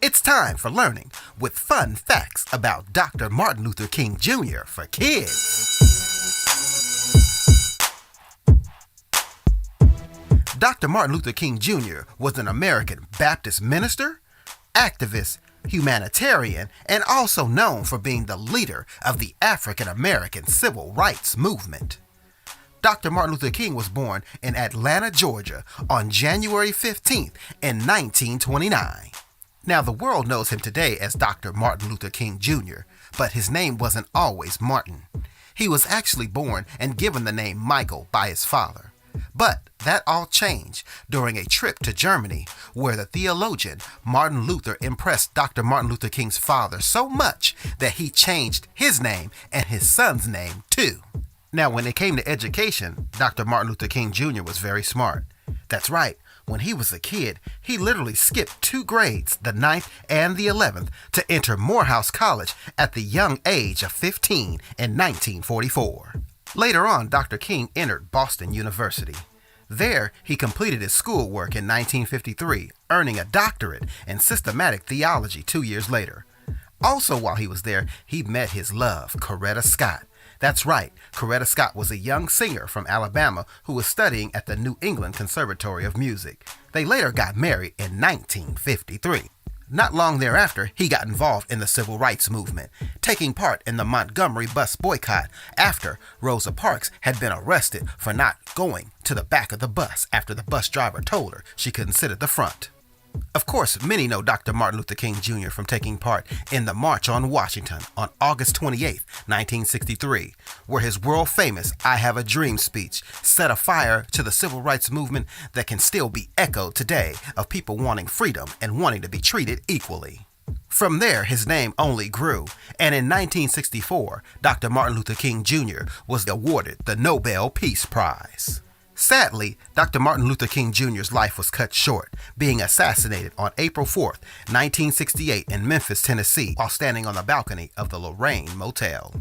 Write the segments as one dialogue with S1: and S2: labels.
S1: It's time for learning with fun facts about Dr. Martin Luther King Jr. for kids. Dr. Martin Luther King Jr. was an American Baptist minister, activist, humanitarian, and also known for being the leader of the African American Civil Rights Movement. Dr. Martin Luther King was born in Atlanta, Georgia on January 15th in 1929. Now, the world knows him today as Dr. Martin Luther King Jr., but his name wasn't always Martin. He was actually born and given the name Michael by his father. But that all changed during a trip to Germany, where the theologian Martin Luther impressed Dr. Martin Luther King's father so much that he changed his name and his son's name too. Now, when it came to education, Dr. Martin Luther King Jr. was very smart. That's right. When he was a kid, he literally skipped 2 grades, the 9th and the 11th, to enter Morehouse College at the young age of 15 in 1944. Later on, Dr. King entered Boston University. There, he completed his schoolwork in 1953, earning a doctorate in systematic theology 2 years later. Also, while he was there, he met his love, Coretta Scott. That's right, Coretta Scott was a young singer from Alabama who was studying at the New England Conservatory of Music. They later got married in 1953. Not long thereafter, he got involved in the Civil Rights Movement, taking part in the Montgomery bus boycott after Rosa Parks had been arrested for not going to the back of the bus after the bus driver told her she couldn't sit at the front. Of course, many know Dr. Martin Luther King Jr. from taking part in the March on Washington on August 28, 1963, where his world-famous I Have a Dream speech set a fire to the civil rights movement that can still be echoed today of people wanting freedom and wanting to be treated equally. From there, his name only grew, and in 1964, Dr. Martin Luther King Jr. was awarded the Nobel Peace Prize. Sadly, Dr. Martin Luther King Jr.'s life was cut short, being assassinated on April 4, 1968 in Memphis, Tennessee, while standing on the balcony of the Lorraine Motel.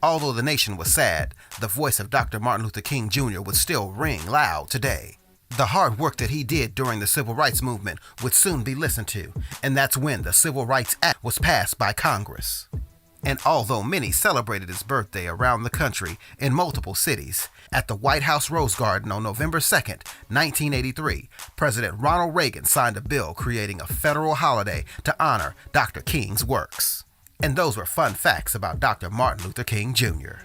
S1: Although the nation was sad, the voice of Dr. Martin Luther King Jr. would still ring loud today. The hard work that he did during the Civil Rights Movement would soon be listened to, and that's when the Civil Rights Act was passed by Congress. And although many celebrated his birthday around the country in multiple cities, at the White House Rose Garden on November 2, 1983, President Ronald Reagan signed a bill creating a federal holiday to honor Dr. King's works. And those were fun facts about Dr. Martin Luther King Jr.